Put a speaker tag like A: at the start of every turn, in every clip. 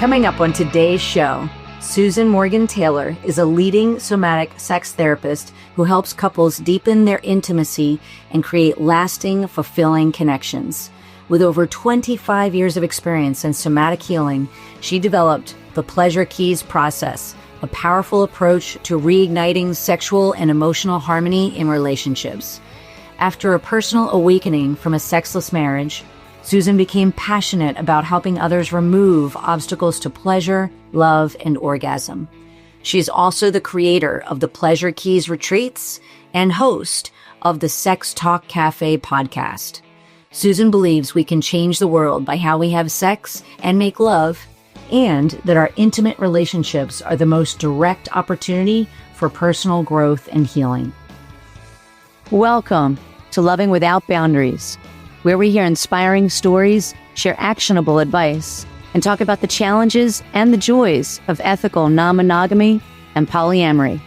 A: Coming up on today's show, Susan Morgan Taylor is a leading somatic sex therapist who helps couples deepen their intimacy and create lasting, fulfilling connections. With over 25 years of experience in somatic healing, she developed the Pleasure Keys process, a powerful approach to reigniting sexual and emotional harmony in relationships. After a personal awakening from a sexless marriage, Susan became passionate about helping others remove obstacles to pleasure, love, and orgasm. She is also the creator of the Pleasure Keys retreats and host of the Sex Talk Café Podcast. Susan believes we can change the world by how we have sex and make love, and that our intimate relationships are the most direct opportunity for personal growth and healing. Welcome to Loving Without Boundaries, where we hear inspiring stories, share actionable advice, and talk about the challenges and the joys of ethical non-monogamy and polyamory.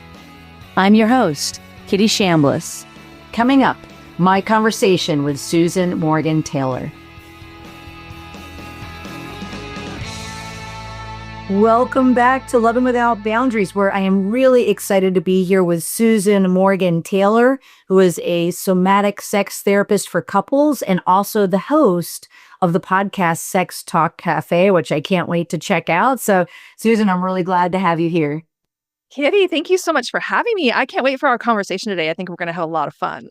A: I'm your host, Kitty Shambliss. Coming up, my conversation with Susan Morgan Taylor. Welcome back to Loving Without Boundaries, where I am really excited to be here with Susan Morgan Taylor, who is a somatic sex therapist for couples and also the host of the podcast Sex Talk Café, which I can't wait to check out. So, Susan, I'm really glad to have you here.
B: Kitty, thank you so much for having me. I can't wait for our conversation today. I think we're going to have a lot of fun.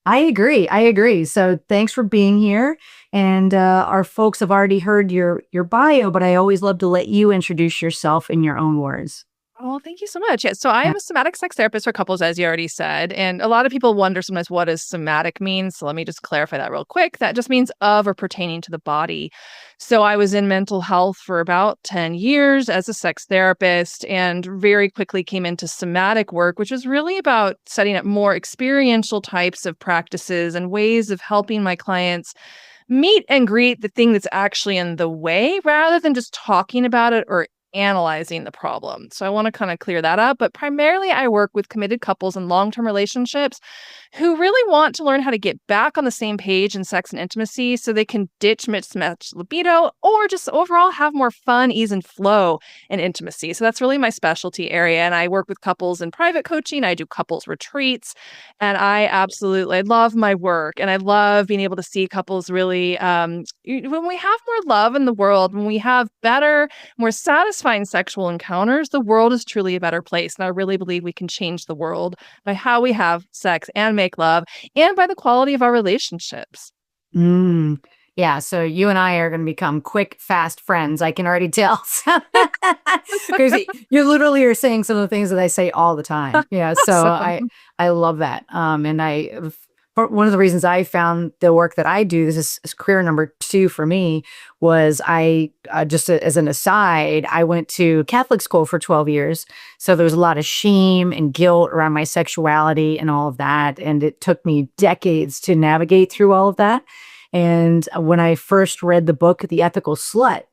A: I agree. So thanks for being here. And our folks have already heard your bio, but I always love to let you introduce yourself in your own words.
B: Oh, thank you so much. Yeah, so I am a somatic sex therapist for couples, as you already said. And a lot of people wonder sometimes, what does somatic mean? So let me just clarify that real quick. That just means of or pertaining to the body. So I was in mental health for about 10 years as a sex therapist and very quickly came into somatic work, which was really about setting up more experiential types of practices and ways of helping my clients meet and greet the thing that's actually in the way rather than just talking about it or analyzing the problem. So I want to kind of clear that up. But primarily, I work with committed couples in long-term relationships who really want to learn how to get back on the same page in sex and intimacy so they can ditch mismatched libido or just overall have more fun, ease, and flow in intimacy. So that's really my specialty area. And I work with couples in private coaching. I do couples retreats. And I love my work. And I love being able to see couples really, when we have more love in the world, when we have better, more satisfying sexual encounters, the world is truly a better place. And I really believe we can change the world by how we have sex and make love and by the quality of our relationships.
A: Yeah, so you and I are going to become quick, fast friends. I can already tell. Because you literally are saying some of the things that I say all the time. Yeah, so I love that. And one of the reasons I found the work that I do, this is career number 2 for me, was as an aside, I went to Catholic school for 12 years. So there was a lot of shame and guilt around my sexuality and all of that. And it took me decades to navigate through all of that. And when I first read the book, The Ethical Slut,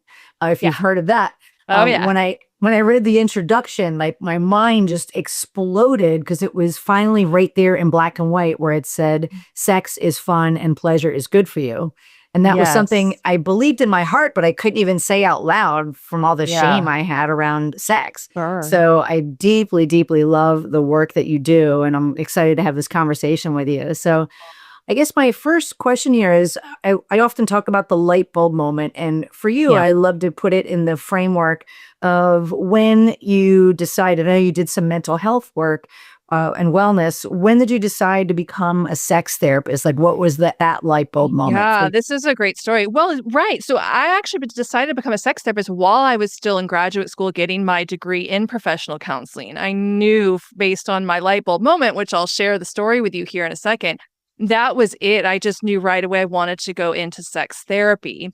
A: if you've heard of that, when I read the introduction, like my mind just exploded because it was finally right there in black and white where it said, sex is fun and pleasure is good for you. And that was something I believed in my heart, but I couldn't even say out loud from all the shame I had around sex.
B: Sure.
A: So I deeply, deeply love the work that you do. And I'm excited to have this conversation with you. So I guess my first question here is, I often talk about the light bulb moment. And for you, I love to put it in the framework of when you decided, I know you did some mental health work and wellness. When did you decide to become a sex therapist? Like, what was that light bulb moment?
B: Yeah, this is a great story. Well, right. So I actually decided to become a sex therapist while I was still in graduate school getting my degree in professional counseling. I knew based on my light bulb moment, which I'll share the story with you here in a second, that was it. I just knew right away I wanted to go into sex therapy.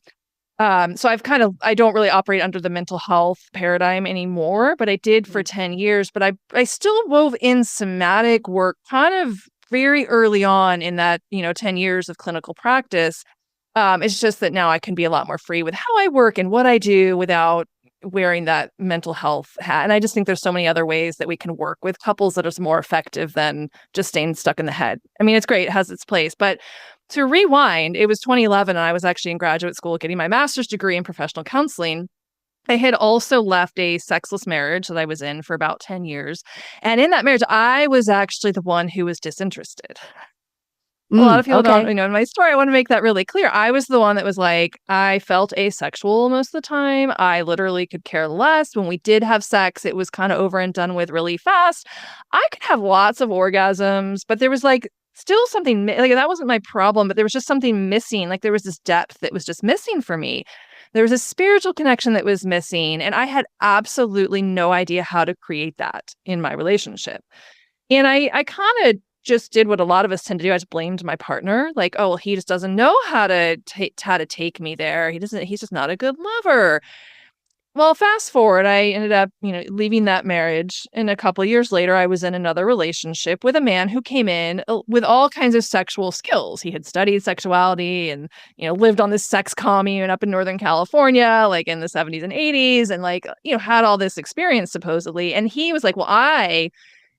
B: So I don't really operate under the mental health paradigm anymore, but I did for 10 years. But I still wove in somatic work kind of very early on in that, 10 years of clinical practice. It's just that now I can be a lot more free with how I work and what I do without wearing that mental health hat. And I just think there's so many other ways that we can work with couples that is more effective than just staying stuck in the head. I mean, it's great. It has its place. But to rewind, it was 2011 and I was actually in graduate school getting my master's degree in professional counseling. I had also left a sexless marriage that I was in for about 10 years. And in that marriage, I was actually the one who was disinterested. A lot of people don't,
A: Okay.
B: in my story, I want to make that really clear. I was the one that was like, I felt asexual most of the time. I literally could care less. When we did have sex, it was kind of over and done with really fast. I could have lots of orgasms, but there was like still something, like that wasn't my problem, but there was just something missing. Like there was this depth that was just missing for me. There was a spiritual connection that was missing, and I had absolutely no idea how to create that in my relationship. And I kind of just did what a lot of us tend to do. I just blamed my partner, like, oh, well, he just doesn't know how to take me there. He's just not a good lover. Well, fast forward, I ended up, leaving that marriage. And a couple of years later, I was in another relationship with a man who came in with all kinds of sexual skills. He had studied sexuality and, lived on this sex commune up in Northern California, like in the 70s and 80s, and like, had all this experience supposedly. And he was like, well, I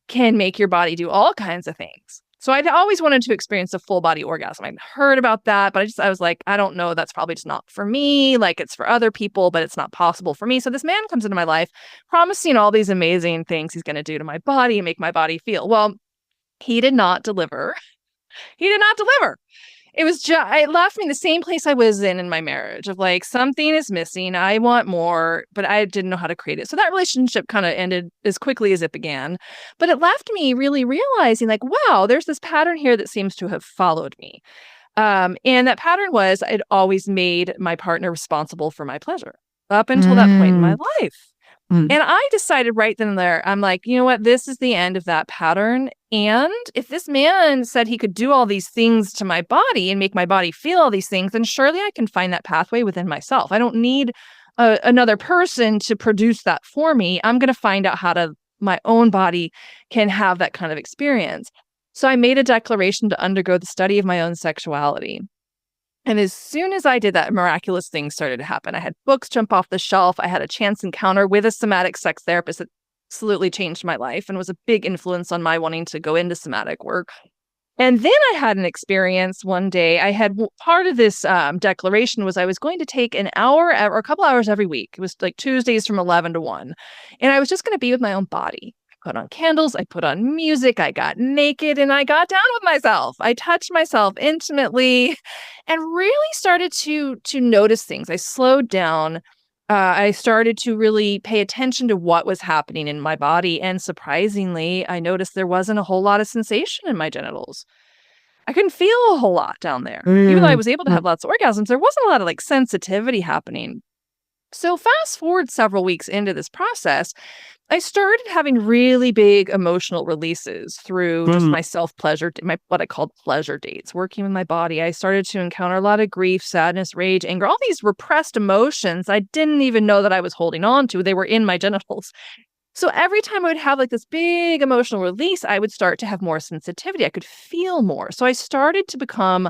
B: can make your body do all kinds of things. So I'd always wanted to experience a full body orgasm. I'd heard about that, but I was like, I don't know, that's probably just not for me. Like it's for other people, but it's not possible for me. So this man comes into my life promising all these amazing things he's going to do to my body and make my body feel. Well, he did not deliver. He did not deliver. It left me in the same place I was in my marriage of like, something is missing. I want more, but I didn't know how to create it. So that relationship kind of ended as quickly as it began. But it left me really realizing like, wow, there's this pattern here that seems to have followed me. And that pattern was I'd always made my partner responsible for my pleasure up until that point in my life. And I decided right then and there, I'm like, you know what? This is the end of that pattern. And if this man said he could do all these things to my body and make my body feel all these things, then surely I can find that pathway within myself. I don't need another person to produce that for me. I'm going to find out my own body can have that kind of experience. So I made a declaration to undergo the study of my own sexuality. And as soon as I did that, miraculous things started to happen. I had books jump off the shelf. I had a chance encounter with a somatic sex therapist that absolutely changed my life and was a big influence on my wanting to go into somatic work. And then I had an experience one day. I had part of this declaration was I was going to take an hour or a couple hours every week. It was like Tuesdays from 11 to 1. And I was just going to be with my own body. Put on candles, I put on music, I got naked, and I got down with myself. I touched myself intimately and really started to notice things. I slowed down. I started to really pay attention to what was happening in my body. And surprisingly, I noticed there wasn't a whole lot of sensation in my genitals. I couldn't feel a whole lot down there. Even though I was able to have lots of orgasms, there wasn't a lot of like sensitivity happening. So fast forward several weeks into this process, I started having really big emotional releases through just my self-pleasure, what I called pleasure dates, working with my body. I started to encounter a lot of grief, sadness, rage, anger, all these repressed emotions I didn't even know that I was holding on to. They were in my genitals. So every time I would have like this big emotional release, I would start to have more sensitivity. I could feel more. So I started to become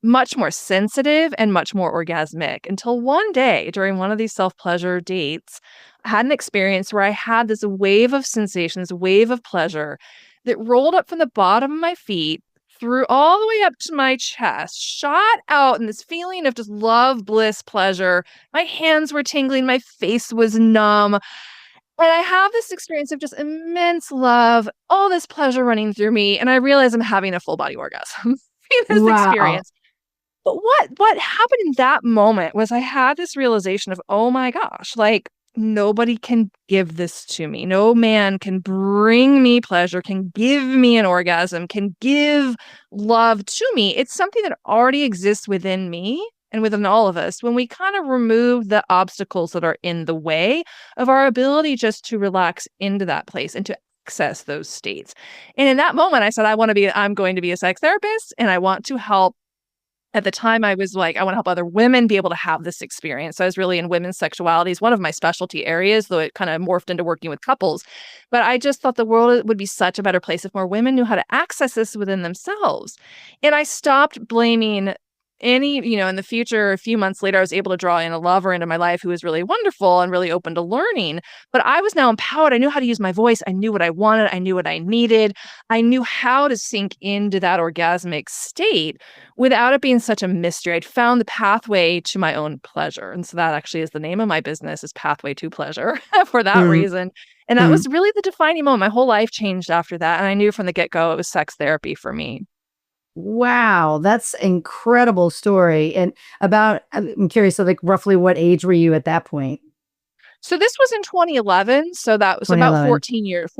B: much more sensitive and much more orgasmic until one day during one of these self-pleasure dates, I had an experience where I had this wave of sensations, wave of pleasure that rolled up from the bottom of my feet through all the way up to my chest, shot out in this feeling of just love, bliss, pleasure. My hands were tingling, my face was numb. And I have this experience of just immense love, all this pleasure running through me, and I realize I'm having a full body orgasm in this experience. But what happened in that moment was I had this realization of, oh my gosh, like nobody can give this to me. No man can bring me pleasure, can give me an orgasm, can give love to me. It's something that already exists within me and within all of us when we kind of remove the obstacles that are in the way of our ability just to relax into that place and to access those states. And in that moment, I said, I'm going to be a sex therapist and I want to help. At the time, I was like, I want to help other women be able to have this experience. So I was really in women's sexuality is one of my specialty areas, though it kind of morphed into working with couples. But I just thought the world would be such a better place if more women knew how to access this within themselves. And I stopped blaming in the future, a few months later, I was able to draw in a lover into my life who was really wonderful and really open to learning. But I was now empowered. I knew how to use my voice. I knew what I wanted. I knew what I needed. I knew how to sink into that orgasmic state without it being such a mystery. I'd found the pathway to my own pleasure. And so that actually is the name of my business, is Pathway to Pleasure for that reason. And that was really the defining moment. My whole life changed after that. And I knew from the get-go it was sex therapy for me.
A: Wow, that's incredible story. And I'm curious, so like roughly what age were you at that point?
B: So this was in 2011. So that was about 14 years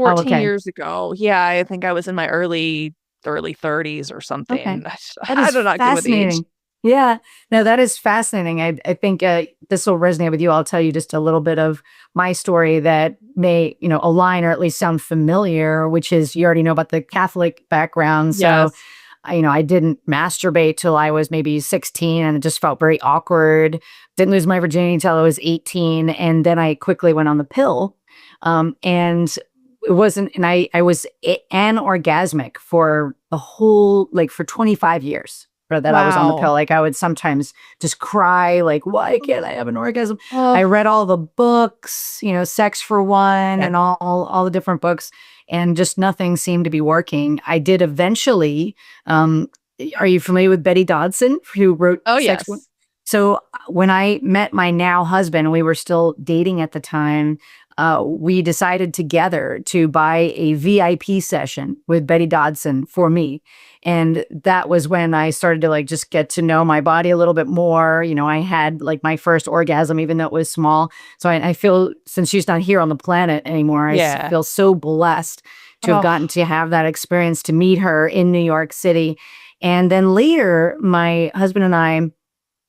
B: ago. Yeah, I think I was in my early 30s or something.
A: Okay. That
B: I
A: is
B: don't know, good with age.
A: fascinating. Yeah, no, that is fascinating. I think this will resonate with you. I'll tell you just a little bit of my story that may, align or at least sound familiar, which is you already know about the Catholic background. So
B: Yes.
A: I didn't masturbate till I was maybe 16 and it just felt very awkward. Didn't lose my virginity until I was 18. And then I quickly went on the pill. And it wasn't, and I was anorgasmic for the whole, like for 25 years that I was on the pill.
B: Wow.
A: Like I would sometimes just cry, like, why can't I have an orgasm?
B: Oh,
A: I read all the books, Sex for One
B: yeah.
A: and all the different books, and just nothing seemed to be working. I did eventually. Are you familiar with Betty Dodson, who wrote
B: Oh,
A: Sex?
B: yes.
A: So when I met my now husband, we were still dating at the time. We decided together to buy a VIP session with Betty Dodson for me. And that was when I started to like just get to know my body a little bit more. I had like my first orgasm, even though it was small. So I feel, since she's not here on the planet anymore,
B: Yeah.
A: feel so blessed to have
B: Oh,
A: gotten to have that experience, to meet her in New York City. And then later, my husband and I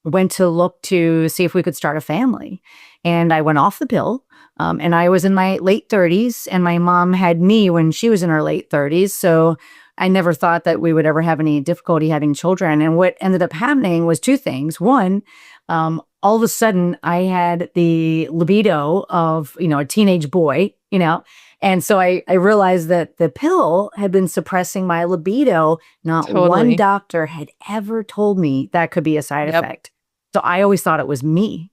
A: went to look to see if we could start a family. And I went off the pill. And I was in my late 30s, and my mom had me when she was in her late 30s. So I never thought that we would ever have any difficulty having children. And what ended up happening was two things. One, all of a sudden I had the libido of, a teenage boy, and so I realized that the pill had been suppressing my libido. Not one
B: totally.
A: doctor had ever told me that could be a side
B: Yep.
A: effect. So I always thought it was me,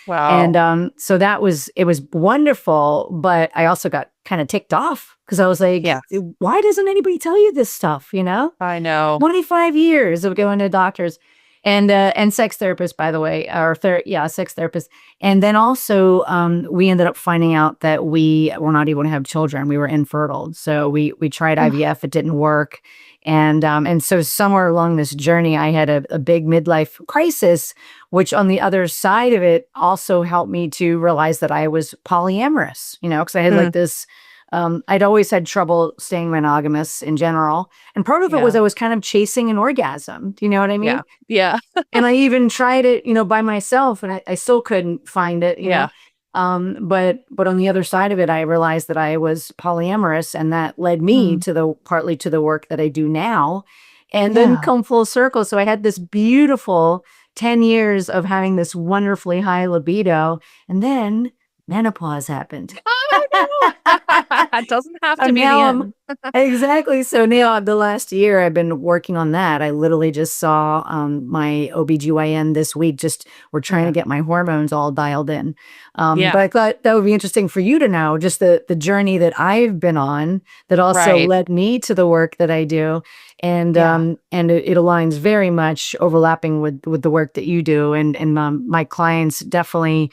B: Wow.
A: and so it was wonderful, but I also got kind of ticked off because I was like,
B: Yes.
A: why doesn't anybody tell you this stuff,
B: I know.
A: 25 years of going to doctors and sex therapists, by the way, sex therapists. And then also, we ended up finding out that we were not able to have children. We were infertile. So we tried IVF, it didn't work. And so somewhere along this journey, I had a big midlife crisis, which on the other side of it also helped me to realize that I was polyamorous, because I had like this, I'd always had trouble staying monogamous in general. And part of it was
B: Yeah.
A: I was kind of chasing an orgasm. Do you know what I mean?
B: Yeah. Yeah.
A: And I even tried it, by myself, and I still couldn't find it,
B: Yeah.
A: But on the other side of it, I realized that I was polyamorous, and that led me to partly to the work that I do now, and then
B: Yeah.
A: come full circle. So I had this beautiful 10 years of having this wonderfully high libido, and then menopause happened.
B: Oh, no. It doesn't have to
A: And
B: be the
A: now
B: end.
A: exactly. So now the last year I've been working on that. I literally just saw my OBGYN this week. Just we're trying to
B: Yeah.
A: get my hormones all dialed in.
B: Yeah.
A: But I thought that would be interesting for you to know just the journey that I've been on that also
B: Right.
A: led me to the work that I do. And
B: Yeah.
A: it aligns very much overlapping with the work that you do. And my clients definitely,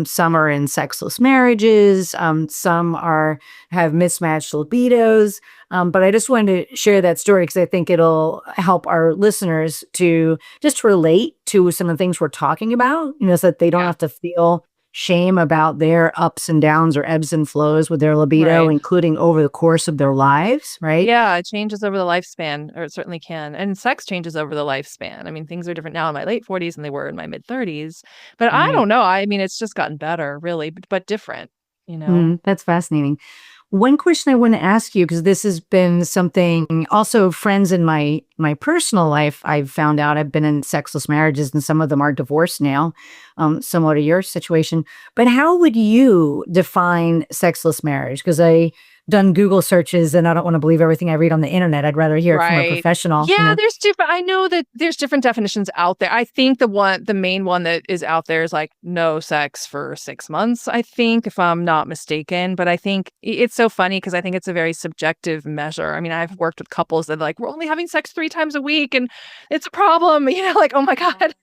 A: some are in sexless marriages, some have mismatched libidos. But I just wanted to share that story because I think it'll help our listeners to just relate to some of the things we're talking about, so that they don't
B: Yeah.
A: have to feel shame about their ups and downs or ebbs and flows with their libido,
B: Right.
A: including over the course of their lives, right?
B: Yeah, it changes over the lifespan, or it certainly can. And sex changes over the lifespan. I mean, things are different now in my late 40s than they were in my mid 30s. But I
A: Right.
B: don't know. I mean, it's just gotten better, really, but different.
A: That's fascinating. One question I want to ask you, because this has been something also friends in my personal life, I've found out I've been in sexless marriages and some of them are divorced now, similar to your situation. But how would you define sexless marriage? Because done Google searches and I don't want to believe everything I read on the internet. I'd rather hear it from a
B: Right.
A: professional.
B: Yeah, there's different. I know that there's different definitions out there. I think the main one that is out there is like no sex for 6 months, I think, if I'm not mistaken. But I think it's so funny because I think it's a very subjective measure. I mean, I've worked with couples that like, we're only having sex 3 times a week and it's a problem, like, oh my God.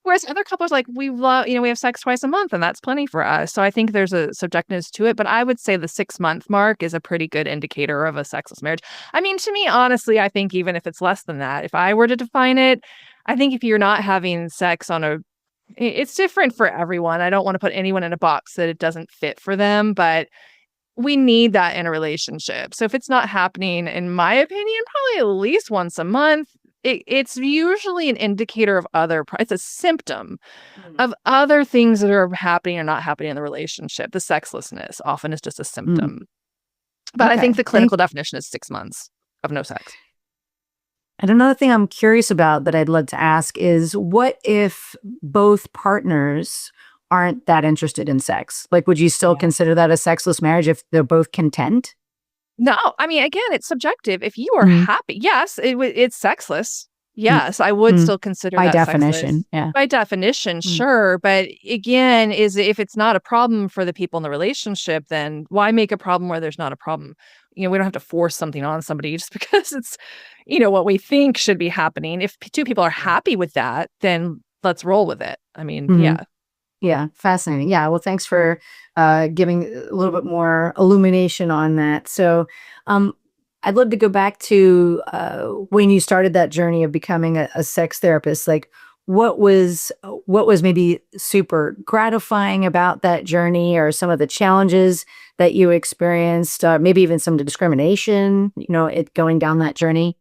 B: Whereas other couples like we love, we have sex twice a month and that's plenty for us. So I think there's a subjectiveness to it, but I would say the 6-month mark is a pretty good indicator of a sexless marriage. I mean, to me, honestly, I think even if it's less than that, if I were to define it, I think if you're not having sex it's different for everyone. I don't want to put anyone in a box that it doesn't fit for them, but we need that in a relationship. So if it's not happening, in my opinion, probably at least once a month, it's usually an indicator of it's a symptom of other things that are happening or not happening in the relationship. The sexlessness often is just a symptom. But I think the clinical definition is 6 months of no sex.
A: And another thing I'm curious about that I'd love to ask is, what if both partners aren't that interested in sex? Like, would you still consider that a sexless marriage if they're both content?
B: No, I mean, again, it's subjective. If you are happy, yes, it's sexless. Yes, I would still consider
A: by
B: that
A: definition.
B: sexless.
A: Yeah.
B: By definition, sure. But again, if it's not a problem for the people in the relationship, then why make a problem where there's not a problem? We don't have to force something on somebody just because it's, what we think should be happening. If 2 people are happy with that, then let's roll with it. I mean, yeah.
A: Yeah, fascinating. Yeah, well, thanks for giving a little bit more illumination on that. So I'd love to go back to when you started that journey of becoming a sex therapist. Like, what was maybe super gratifying about that journey, or some of the challenges that you experienced, maybe even some discrimination, it going down that journey?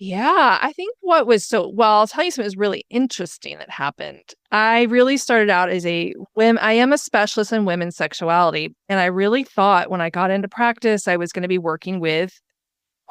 B: Yeah, I think I'll tell you something that was really interesting that happened. I really started out as I am a specialist in women's sexuality. And I really thought when I got into practice, I was going to be working with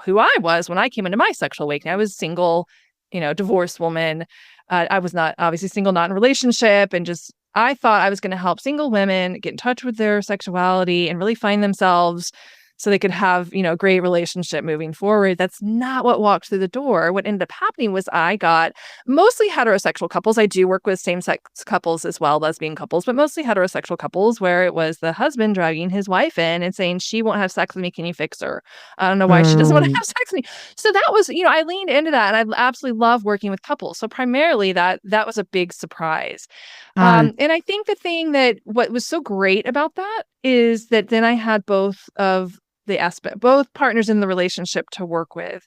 B: who I was when I came into my sexual awakening. I was single, divorced woman. I was not obviously single, not in a relationship. And I thought I was going to help single women get in touch with their sexuality and really find themselves so they could have, a great relationship moving forward. That's not what walked through the door. What ended up happening was I got mostly heterosexual couples. I do work with same-sex couples as well, lesbian couples, but mostly heterosexual couples where it was the husband dragging his wife in and saying, she won't have sex with me. Can you fix her? I don't know why she doesn't want to have sex with me. So that was, I leaned into that, and I absolutely love working with couples. So primarily that was a big surprise. And I think the thing what was so great about that is that then I had both partners in the relationship to work with,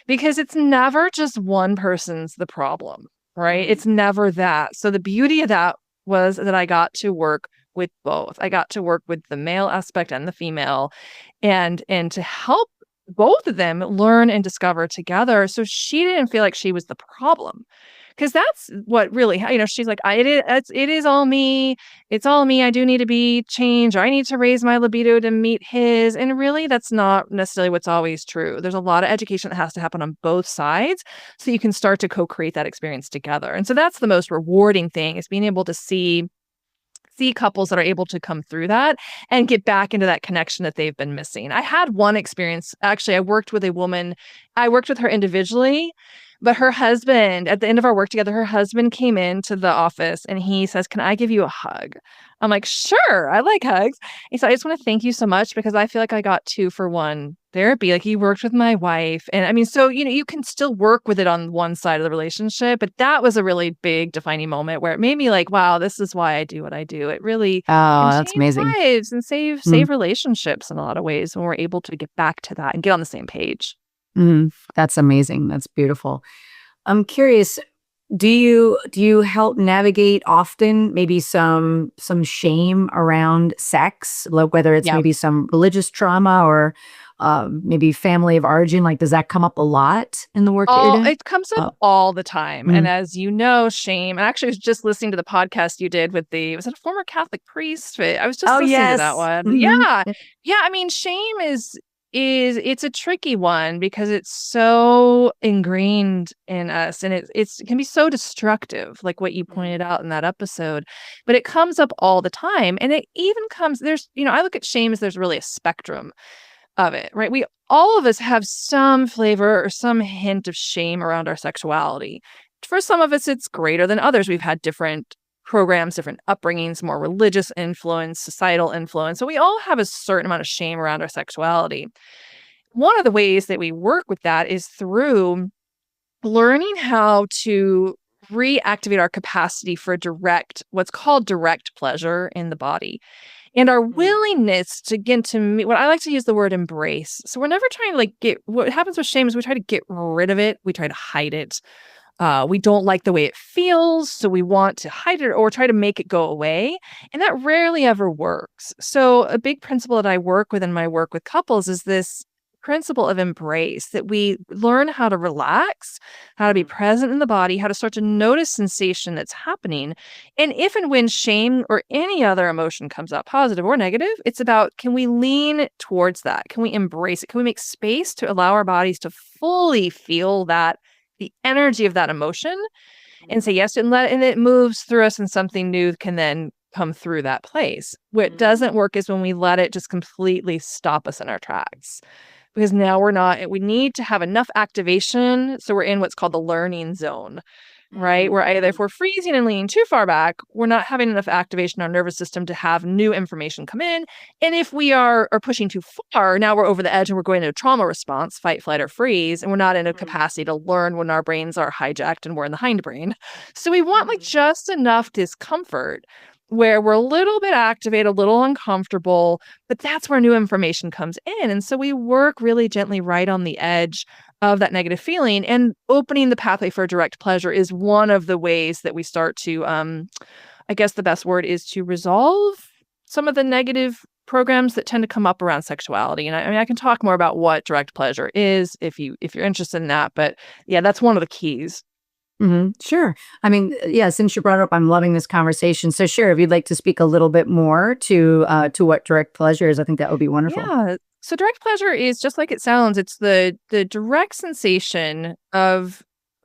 B: because it's never just one person's the problem, right? It's never that. So the beauty of that was that I got to work with both. I got to work with the male aspect and the female, and to help both of them learn and discover together. So she didn't feel like she was the problem. Because that's what really, she's like, it is all me. It's all me. I do need to be changed, or I need to raise my libido to meet his. And really, that's not necessarily what's always true. There's a lot of education that has to happen on both sides so you can start to co-create that experience together. And so that's the most rewarding thing, is being able to see couples that are able to come through that and get back into that connection that they've been missing. I had one experience. Actually, I worked with a woman. I worked with her individually, but her husband, at the end of our work together, her husband came into the office and he says, "Can I give you a hug?" I'm like, "Sure, I like hugs." He said, "I just want to thank you so much because I feel like I got 2-for-1 therapy." Like, he worked with my wife. And I mean, so, you can still work with it on one side of the relationship, but that was a really big defining moment where it made me like, wow, this is why I do what I do. It really can
A: that's
B: change
A: amazing.
B: lives and save relationships in a lot of ways when we're able to get back to that and get on the same page.
A: That's amazing. That's beautiful. I'm curious, do you help navigate often maybe some shame around sex, like whether it's maybe some religious trauma or maybe family of origin? Like, does that come up a lot in the work that you're doing?
B: It comes up all the time. And as you know, shame, and actually I was just listening to the podcast you did with was it a former Catholic priest? I was just listening to that one. Yeah. Yeah. I mean, shame it's a tricky one because it's so ingrained in us, and it can be so destructive, like what you pointed out in that episode. But it comes up all the time, and it even comes, I look at shame as there's really a spectrum. of it, right? All of us have some flavor or some hint of shame around our sexuality. For some of us, it's greater than others. We've had different programs, different upbringings, more religious influence, societal influence. So we all have a certain amount of shame around our sexuality. One of the ways that we work with that is through learning how to reactivate our capacity for what's called direct pleasure in the body. And our willingness to get to what I like to use the word embrace. So we're never trying to what happens with shame is we try to get rid of it. We try to hide it. We don't like the way it feels, so we want to hide it or try to make it go away. And that rarely ever works. So a big principle that I work with in my work with couples is this principle of embrace, that we learn how to relax, how to be present in the body, how to start to notice sensation that's happening. And if and when shame or any other emotion comes up, positive or negative, it's about, can we lean towards that? Can we embrace it? Can we make space to allow our bodies to fully feel that, the energy of that emotion, and say yes, and it moves through us and something new can then come through that place. What doesn't work is when we let it just completely stop us in our tracks. Because now we need to have enough activation. So we're in what's called the learning zone, right? Where either if we're freezing and leaning too far back, we're not having enough activation in our nervous system to have new information come in. And if we are pushing too far, now we're over the edge and we're going into a trauma response, fight, flight, or freeze. And we're not in a capacity to learn when our brains are hijacked and we're in the hindbrain. So we want just enough discomfort where we're a little bit activated, a little uncomfortable, but that's where new information comes in. And so we work really gently right on the edge of that negative feeling, and opening the pathway for direct pleasure is one of the ways that we start to, I guess the best word is to resolve some of the negative programs that tend to come up around sexuality. And I can talk more about what direct pleasure is if you're interested in that, but yeah, that's one of the keys.
A: Sure. I mean, yeah, since you brought it up, I'm loving this conversation. So sure, if you'd like to speak a little bit more to what direct pleasure is, I think that would be wonderful.
B: Yeah. So direct pleasure is just like it sounds. It's the direct sensation of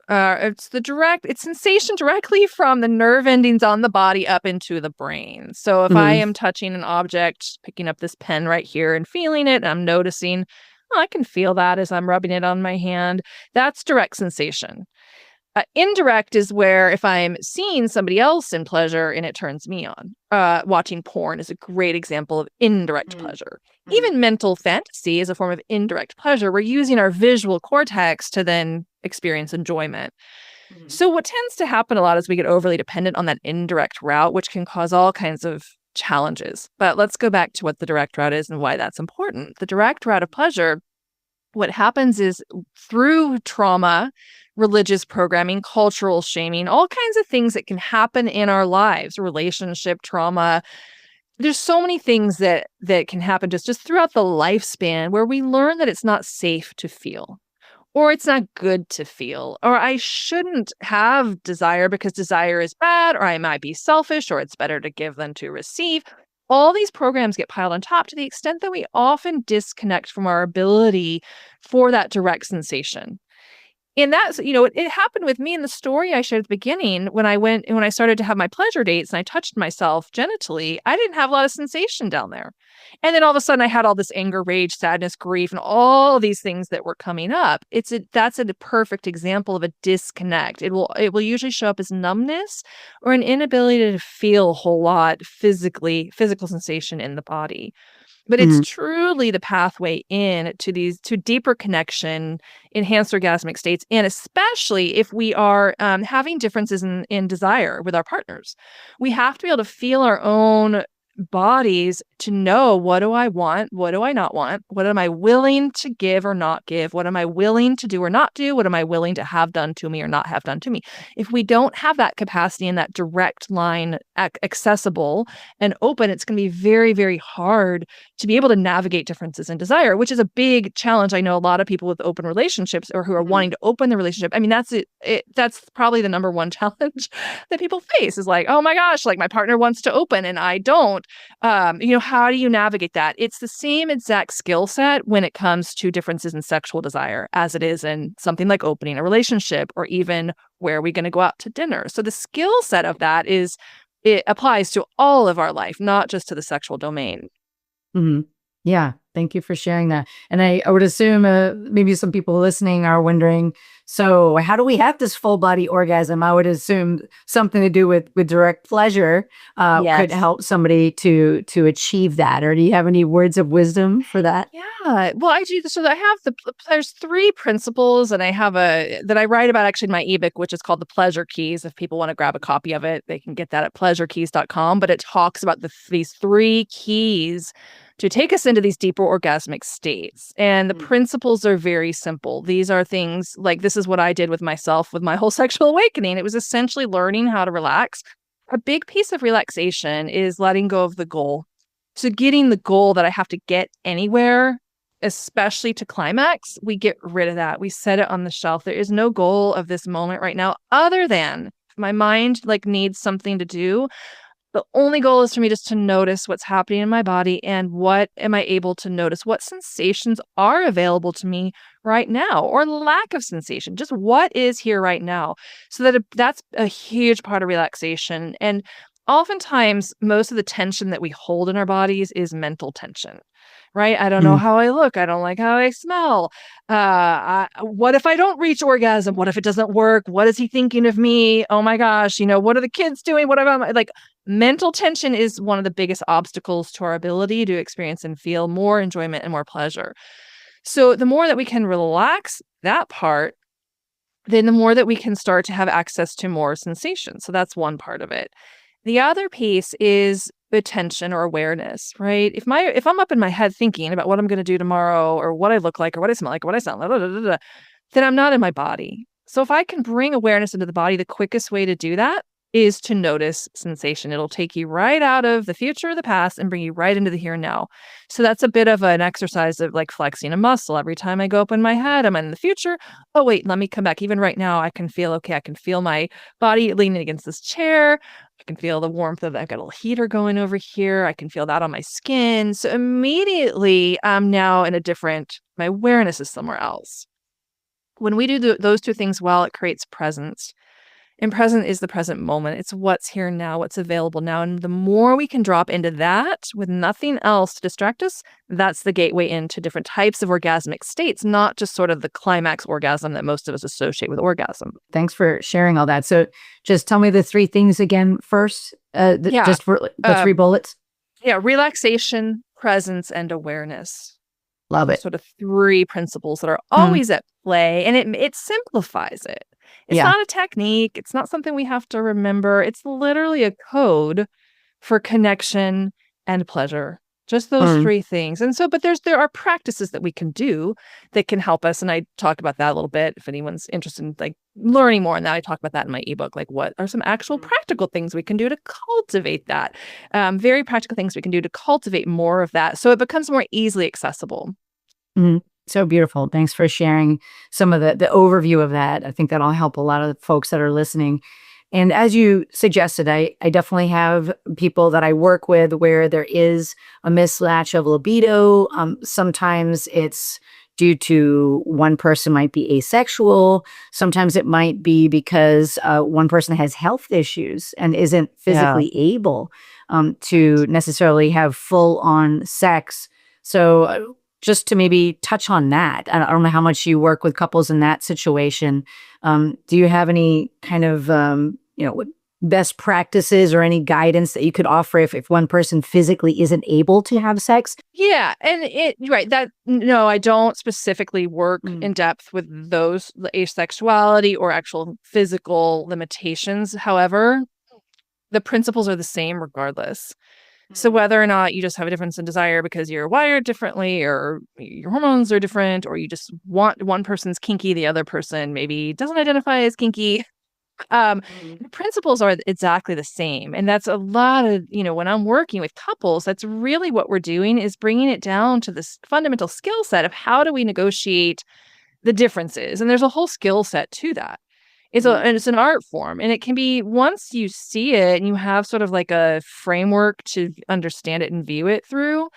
B: it's sensation directly from the nerve endings on the body up into the brain. So if I am touching an object, picking up this pen right here and feeling it, and I'm noticing, oh, I can feel that as I'm rubbing it on my hand. That's direct sensation. Indirect is where if I'm seeing somebody else in pleasure and it turns me on. Watching porn is a great example of indirect pleasure. Even mental fantasy is a form of indirect pleasure. We're using our visual cortex to then experience enjoyment. So what tends to happen a lot is we get overly dependent on that indirect route, which can cause all kinds of challenges. But let's go back to what the direct route is and why that's important. The direct route of pleasure, what happens is through trauma, religious programming, cultural shaming, all kinds of things that can happen in our lives, relationship trauma. There's so many things that can happen just throughout the lifespan where we learn that it's not safe to feel, or it's not good to feel, or I shouldn't have desire because desire is bad, or I might be selfish, or it's better to give than to receive. All these programs get piled on top to the extent that we often disconnect from our ability for that direct sensation. And that's, it happened with me in the story I shared at the beginning when I started to have my pleasure dates and I touched myself genitally, I didn't have a lot of sensation down there. And then all of a sudden I had all this anger, rage, sadness, grief, and all these things that were coming up. That's a perfect example of a disconnect. It will usually show up as numbness or an inability to feel a whole lot physical sensation in the body. But it's truly the pathway in to deeper connection, enhanced orgasmic states, and especially if we are having differences in desire with our partners. We have to be able to feel our own bodies to know, what do I want? What do I not want? What am I willing to give or not give? What am I willing to do or not do? What am I willing to have done to me or not have done to me? If we don't have that capacity and that direct line accessible and open, it's going to be very, very hard to be able to navigate differences in desire, which is a big challenge. I know a lot of people with open relationships or who are wanting to open the relationship. I mean, that's probably the number one challenge that people face is like, oh my gosh, like my partner wants to open and I don't. How do you navigate that? It's the same exact skill set when it comes to differences in sexual desire as it is in something like opening a relationship or even where are we going to go out to dinner. So the skill set of that it applies to all of our life, not just to the sexual domain.
A: Yeah. Thank you for sharing that. And I would assume maybe some people listening are wondering, so how do we have this full body orgasm? I would assume something to do with direct pleasure could
B: Yes.
A: help somebody to achieve that. Or do you have any words of wisdom for that?
B: Yeah. Well, I do. So I have there's 3 principles, and I have that I write about actually in my ebook, which is called The Pleasure Keys. If people want to grab a copy of it, they can get that at pleasurekeys.com. But it talks about these 3 keys to take us into these deeper orgasmic states. And the principles are very simple. These are things like, this is what I did with myself with my whole sexual awakening. It was essentially learning how to relax. A big piece of relaxation is letting go of the goal. So getting the goal that I have to get anywhere, especially to climax, we get rid of that. We set it on the shelf. There is no goal of this moment right now other than if my mind needs something to do. The only goal is for me just to notice what's happening in my body and what am I able to notice? What sensations are available to me right now, or lack of sensation? Just what is here right now? So that's a huge part of relaxation. And oftentimes, most of the tension that we hold in our bodies is mental tension, right? I don't know how I look. I don't like how I smell. What if I don't reach orgasm? What if it doesn't work? What is he thinking of me? Oh my gosh, what are the kids doing? What about mental tension is one of the biggest obstacles to our ability to experience and feel more enjoyment and more pleasure. So the more that we can relax that part, then the more that we can start to have access to more sensation. So that's one part of it. The other piece is attention or awareness, right? If I'm up in my head thinking about what I'm going to do tomorrow or what I look like or what I smell like or what I sound like, then I'm not in my body. So if I can bring awareness into the body, the quickest way to do that is to notice sensation. It'll take you right out of the future or the past and bring you right into the here and now. So that's a bit of an exercise of flexing a muscle. Every time I go up in my head, I'm in the future. Oh, wait, let me come back. Even right now, I can feel my body leaning against this chair. I can feel the warmth of I've got a little heater going over here. I can feel that on my skin. So immediately I'm now in my awareness is somewhere else. When we do those 2 things well, it creates presence. And present is the present moment. It's what's here now, what's available now. And the more we can drop into that with nothing else to distract us, that's the gateway into different types of orgasmic states, not just sort of the climax orgasm that most of us associate with orgasm.
A: Thanks for sharing all that. So just tell me the 3 things again first, just for the 3 bullets.
B: Yeah, relaxation, presence, and awareness.
A: Love it.
B: Sort of 3 principles that are always at play, and it simplifies it. It's not a technique. It's not something we have to remember. It's literally a code for connection and pleasure. Just those 3 things. And so, but there are practices that we can do that can help us. And I talk about that a little bit. If anyone's interested in learning more on that, I talk about that in my ebook. What are some actual practical things we can do to cultivate that? Very practical things we can do to cultivate more of that, so it becomes more easily accessible.
A: So beautiful. Thanks for sharing some of the overview of that. I think that'll help a lot of the folks that are listening. And as you suggested, I definitely have people that I work with where there is a mismatch of libido. Sometimes it's due to one person might be asexual. Sometimes it might be because one person has health issues and isn't physically able to necessarily have full-on sex. So just to maybe touch on that, I don't know how much you work with couples in that situation. Do you have any kind of, best practices or any guidance that you could offer if one person physically isn't able to have sex?
B: Yeah. And no, I don't specifically work in depth with those asexuality or actual physical limitations. However, the principles are the same regardless. So whether or not you just have a difference in desire because you're wired differently or your hormones are different, or you just want one person's kinky, the other person maybe doesn't identify as kinky, the principles are exactly the same. And that's a lot of, when I'm working with couples, that's really what we're doing is bringing it down to this fundamental skill set of how do we negotiate the differences. And there's a whole skill set to that. It's an art form, and it can be, once you see it and you have sort of a framework to understand it and view it through,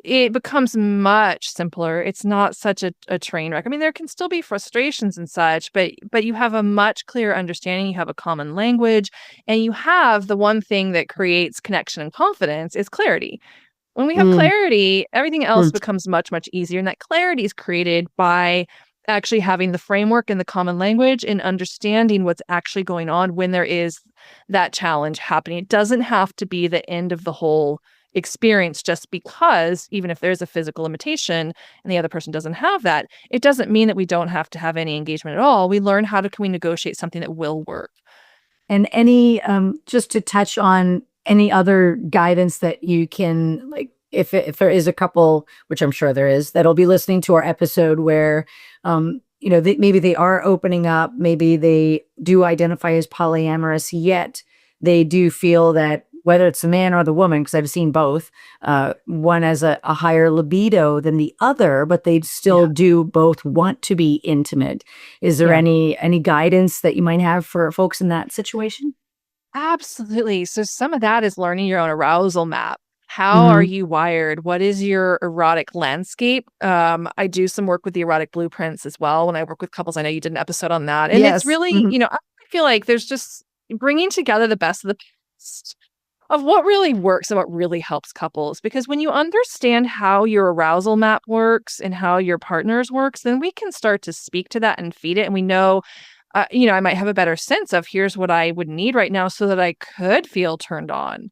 B: it becomes much simpler. It's not such a train wreck. I mean, there can still be frustrations and such, but you have a much clearer understanding. You have a common language, and you have the one thing that creates connection and confidence is clarity. When we have clarity, everything else becomes much, much easier. And that clarity is created by actually having the framework and the common language and understanding what's actually going on when there is that challenge happening. It doesn't have to be the end of the whole experience just because even if there's a physical limitation and the other person doesn't have that, it doesn't mean that we don't have to have any engagement at all. We learn how to can we negotiate something that will work.
A: And any, just to touch on any other guidance that you can, like, if there is a couple, which I'm sure there is, that'll be listening to our episode where, maybe they are opening up, maybe they do identify as polyamorous, yet they do feel that whether it's the man or the woman, because I've seen both, one has a higher libido than the other, but they still do both want to be intimate. Is there any guidance that you might have for folks in that situation?
B: Absolutely. So some of that is learning your own arousal map. How are you wired? What is your erotic landscape? I do some work with the erotic blueprints as well. When I work with couples, I know you did an episode on that. And it's really, I feel like there's just bringing together the best of the best of what really works and what really helps couples. Because when you understand how your arousal map works and how your partner's works, then we can start to speak to that and feed it. And we know, I might have a better sense of here's what I would need right now so that I could feel turned on.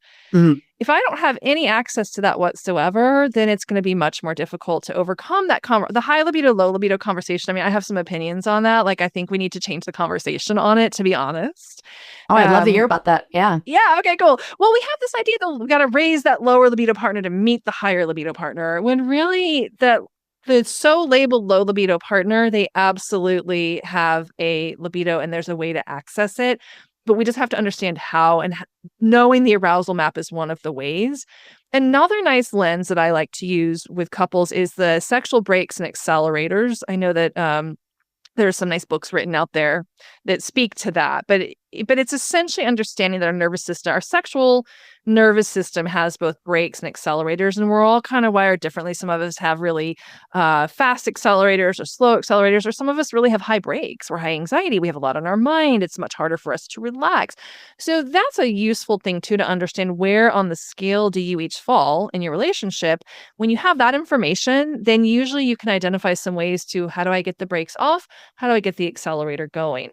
B: If I don't have any access to that whatsoever, then it's going to be much more difficult to overcome that the high libido, low libido conversation. I mean, I have some opinions on that. Like, I think we need to change the conversation on it, to be honest.
A: Oh, I'd love to hear about that. Yeah.
B: Yeah. Okay, cool. Well, we have this idea that we got to raise that lower libido partner to meet the higher libido partner, when really the so labeled low libido partner, they absolutely have a libido and there's a way to access it. But we just have to understand how, and knowing the arousal map is one of the ways. Another nice lens that I like to use with couples is the sexual brakes and accelerators. I know that there's some nice books written out there that speak to that, but it's essentially understanding that our sexual nervous system has both brakes and accelerators, and we're all kind of wired differently. Some of us have really fast accelerators or slow accelerators, or some of us really have high brakes or high anxiety. We have a lot on our mind. It's much harder for us to relax. So that's a useful thing too, to understand where on the scale do you each fall in your relationship. When you have that information, then usually you can identify some ways to, how do I get the brakes off? How do I get the accelerator going?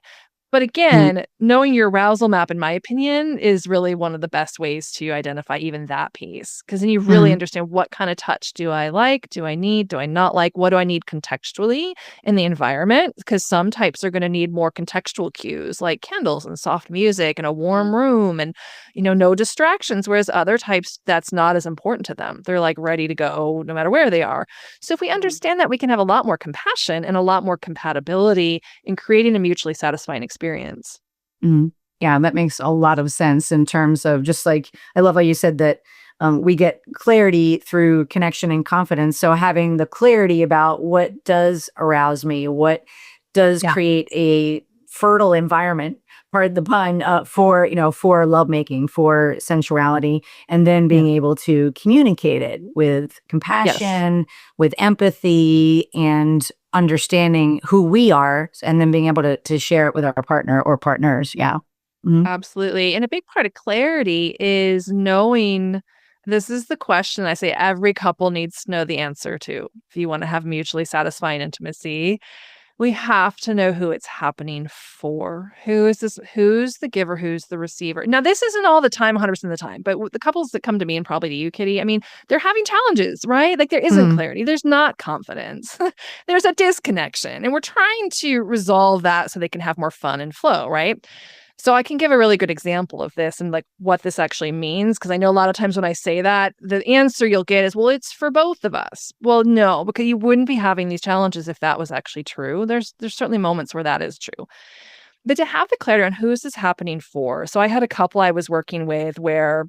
B: But again, knowing your arousal map, in my opinion, is really one of the best ways to identify even that piece. Because then you really understand, what kind of touch do I like? Do I need? Do I not like? What do I need contextually in the environment? Because some types are going to need more contextual cues, like candles and soft music and a warm room and, no distractions. Whereas other types, that's not as important to them. They're like ready to go no matter where they are. So if we understand that, we can have a lot more compassion and a lot more compatibility in creating a mutually satisfying experience.
A: Yeah, that makes a lot of sense in terms of, just like, I love how you said that we get clarity through connection and confidence. So having the clarity about what does arouse me, what does create a fertile environment, pardon the pun, for lovemaking, for sensuality, and then being able to communicate it with compassion, with empathy, and understanding who we are, and then being able to share it with our partner or partners. Yeah.
B: Absolutely. And a big part of clarity is knowing, this is the question I say every couple needs to know the answer to. If you want to have mutually satisfying intimacy, we have to know who it's happening for. Who's the giver? Who's the receiver? Now, this isn't all the time, 100% of the time, but the couples that come to me, and probably to you, Kitty, I mean, they're having challenges, right? Like, there isn't clarity. There's not confidence. There's a disconnection. And we're trying to resolve that so they can have more fun and flow, right? So I can give a really good example of this and like what this actually means, because I know a lot of times when I say that, the answer you'll get is, well, it's for both of us. Well, no, because you wouldn't be having these challenges if that was actually true. There's certainly moments where that is true. But to have the clarity on who is this happening for. So I had a couple I was working with where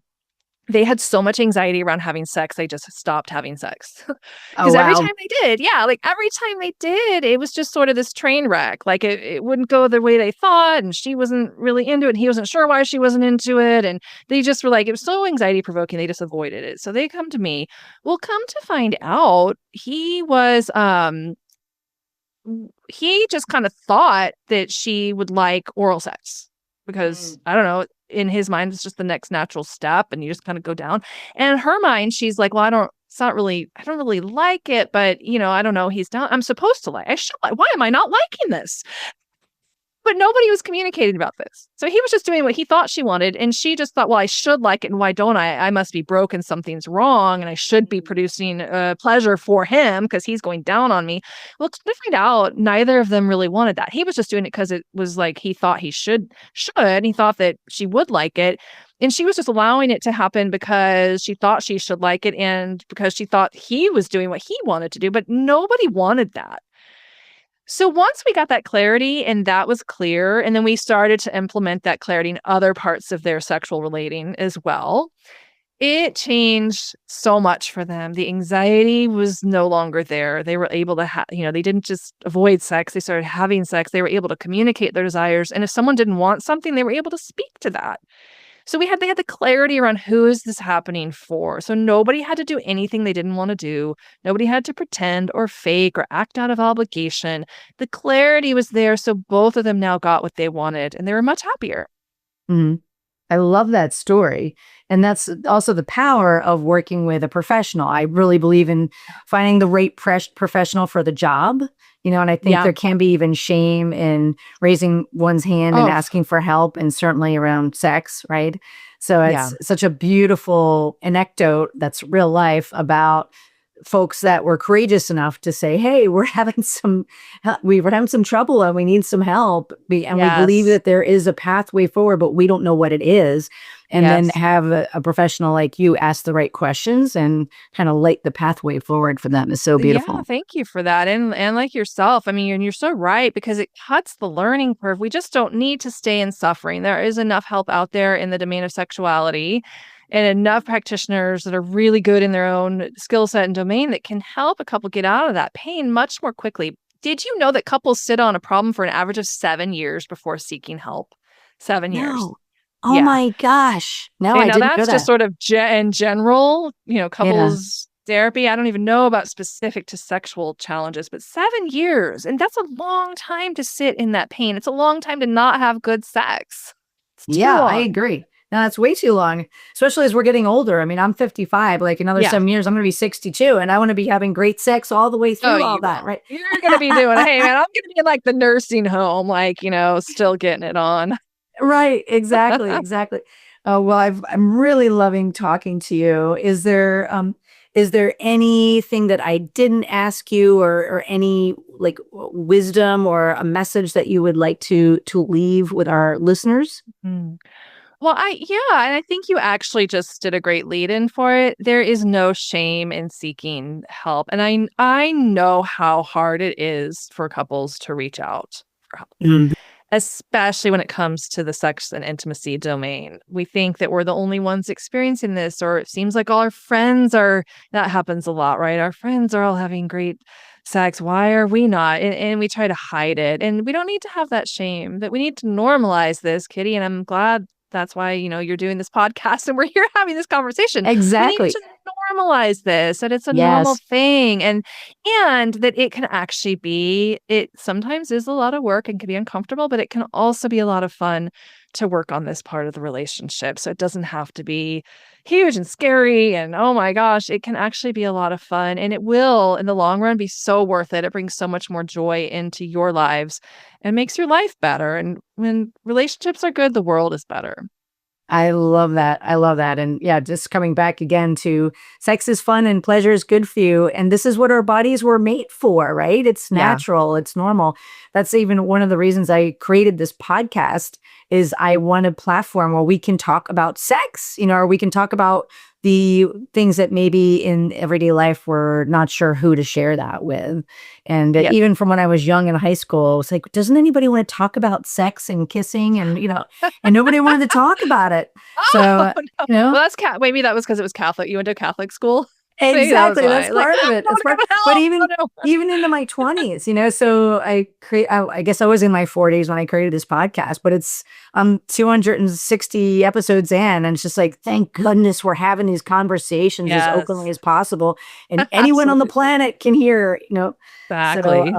B: they had so much anxiety around having sex, they just stopped having sex. Because every time they did, every time they did, it was just sort of this train wreck. Like, it wouldn't go the way they thought, and she wasn't really into it, and he wasn't sure why she wasn't into it, and they just were like, it was so anxiety provoking, they just avoided it. So they come to me. Well, come to find out, he was he just kind of thought that she would like oral sex. because I don't know, in his mind, it's just the next natural step and you just kind of go down. And in her mind, she's like, well, I don't really like it, but I don't know. He's down. I'm supposed to like, I should like, why am I not liking this? But nobody was communicating about this. So he was just doing what he thought she wanted. And she just thought, well, I should like it. And why don't I? I must be broken. Something's wrong. And I should be producing pleasure for him because he's going down on me. Well, to find out, neither of them really wanted that. He was just doing it because it was like he thought he should. He thought that she would like it. And she was just allowing it to happen because she thought she should like it and because she thought he was doing what he wanted to do. But nobody wanted that. So once we got that clarity and that was clear, and then we started to implement that clarity in other parts of their sexual relating as well, it changed so much for them. The anxiety was no longer there. They were able to they didn't just avoid sex. They started having sex. They were able to communicate their desires. And if someone didn't want something, they were able to speak to that. So they had the clarity around who is this happening for. So nobody had to do anything they didn't want to do. Nobody had to pretend or fake or act out of obligation. The clarity was there. So both of them now got what they wanted and they were much happier.
A: Mm-hmm. I love that story. And that's also the power of working with a professional. I really believe in finding the right professional for the job, and I think there can be even shame in raising one's hand and asking for help, and certainly around sex, right? So it's such a beautiful anecdote that's real life about folks that were courageous enough to say, hey, we're having some trouble and we need some help. We believe that there is a pathway forward, but we don't know what it is. And then have a professional like you ask the right questions and kind of light the pathway forward for them is so beautiful.
B: Yeah, thank you for that. And like yourself, I mean, you're so right because it cuts the learning curve. We just don't need to stay in suffering. There is enough help out there in the domain of sexuality and enough practitioners that are really good in their own skill set and domain that can help a couple get out of that pain much more quickly. Did you know that couples sit on a problem for an average of 7 years before seeking help? 7 years.
A: Oh my gosh. No, I didn't know that.
B: That's just sort of in general, couples therapy. I don't even know about specific to sexual challenges, but 7 years. And that's a long time to sit in that pain. It's a long time to not have good sex. It's too long.
A: I agree. No, that's way too long, especially as we're getting older. I mean, I'm 55, like another 7 years, I'm going to be 62 and I want to be having great sex all the way through all that, right?
B: You're going to be doing, hey man, I'm going to be in like the nursing home, like, still getting it on.
A: Right. Exactly. Exactly. Well, I'm really loving talking to you. Is there anything that I didn't ask you or any like wisdom or a message that you would like to leave with our listeners?
B: Mm. Well, and I think you actually just did a great lead in for it. There is no shame in seeking help. And I know how hard it is for couples to reach out for help. Mm-hmm. Especially when it comes to the sex and intimacy domain. We think that we're the only ones experiencing this, or it seems like all our friends are, that happens a lot, right? Our friends are all having great sex. Why are we not? And we try to hide it. And we don't need to have that shame, that we need to normalize this, Kitty. And I'm glad that's why, you're doing this podcast and we're here having this conversation.
A: Exactly.
B: We need to normalize this, that it's a normal thing and that it can actually be, it sometimes is a lot of work and can be uncomfortable, but it can also be a lot of fun to work on this part of the relationship. So it doesn't have to be huge and scary and oh my gosh, it can actually be a lot of fun and it will in the long run be so worth it. It brings so much more joy into your lives and makes your life better. And when relationships are good, the world is better.
A: I love that. I love that. And just coming back again to sex is fun and pleasure is good for you. And this is what our bodies were made for, right? It's natural. It's normal. That's even one of the reasons I created this podcast is I want a platform where we can talk about sex, or we can talk about the things that maybe in everyday life we're not sure who to share that with. And even from when I was young in high school, it's like, doesn't anybody want to talk about sex and kissing? And, and nobody wanted to talk about it. So,
B: Well, that's maybe that was because it was Catholic. You went to Catholic school?
A: Exactly. That's part of it. But even into my 20s, so I guess I was in my 40s when I created this podcast, but it's 260 episodes in and it's just like, thank goodness we're having these conversations as openly as possible. And anyone on the planet can hear,
B: Exactly.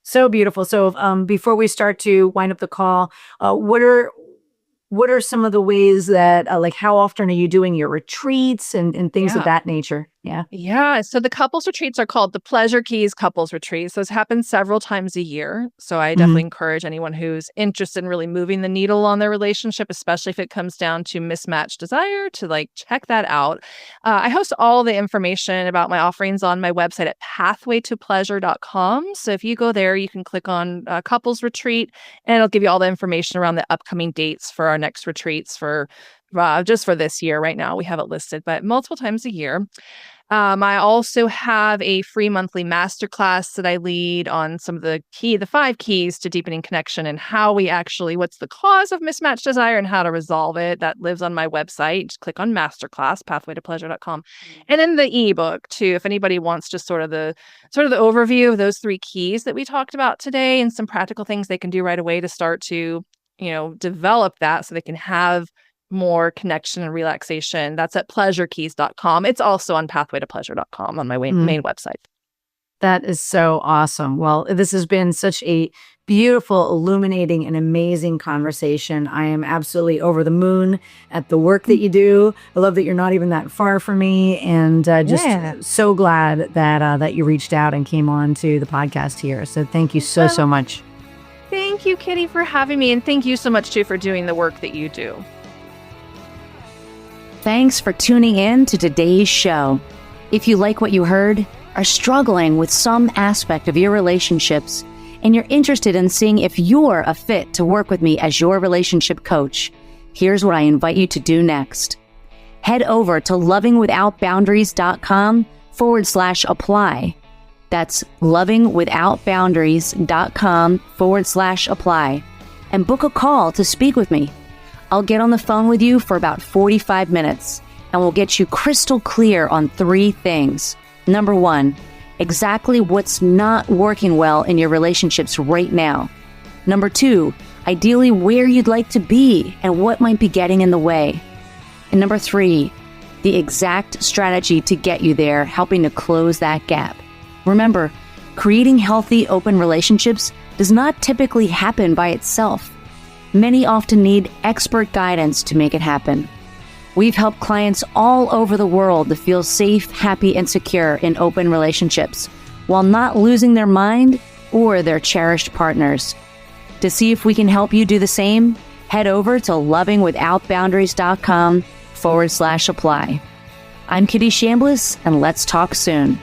A: So beautiful. So before we start to wind up the call, what are what are some of the ways that, like, how often are you doing your retreats and things of that nature? Yeah.
B: Yeah. So the couples retreats are called the Pleasure Keys Couples Retreats. Those happen several times a year. So I definitely encourage anyone who's interested in really moving the needle on their relationship, especially if it comes down to mismatched desire, to like check that out. I host all the information about my offerings on my website at pathwaytopleasure.com. So if you go there, you can click on couples retreat and it'll give you all the information around the upcoming dates for our next retreats for just for this year. Right now, we have it listed, but multiple times a year. I also have a free monthly masterclass that I lead on some of the 5 keys to deepening connection and how we what's the cause of mismatched desire and how to resolve it. That lives on my website. Just click on masterclass, pathwaytopleasure.com. And then the ebook too, if anybody wants just sort of the overview of those 3 keys that we talked about today and some practical things they can do right away to start to, develop that so they can have more connection and relaxation. That's at pleasurekeys.com. It's also on pathwaytopleasure.com on my main website.
A: That is so awesome. Well, this has been such a beautiful, illuminating, and amazing conversation. I am absolutely over the moon at the work that you do. I love that you're not even that far from me, and just so glad that you reached out and came on to the podcast here. So thank you so much.
B: Thank you, Kitty, for having me, and thank you so much too for doing the work that you do.
A: Thanks for tuning in to today's show. If you like what you heard, are struggling with some aspect of your relationships, and you're interested in seeing if you're a fit to work with me as your relationship coach, here's what I invite you to do next. Head over to lovingwithoutboundaries.com/apply. That's lovingwithoutboundaries.com/apply, and book a call to speak with me. I'll get on the phone with you for about 45 minutes, and we'll get you crystal clear on 3 things. Number 1, exactly what's not working well in your relationships right now. Number 2, ideally where you'd like to be and what might be getting in the way. And number 3, the exact strategy to get you there, helping to close that gap. Remember, creating healthy, open relationships does not typically happen by itself. Many often need expert guidance to make it happen. We've helped clients all over the world to feel safe, happy, and secure in open relationships while not losing their mind or their cherished partners. To see if we can help you do the same, head over to lovingwithoutboundaries.com/apply. I'm Kitty Chambliss, and let's talk soon.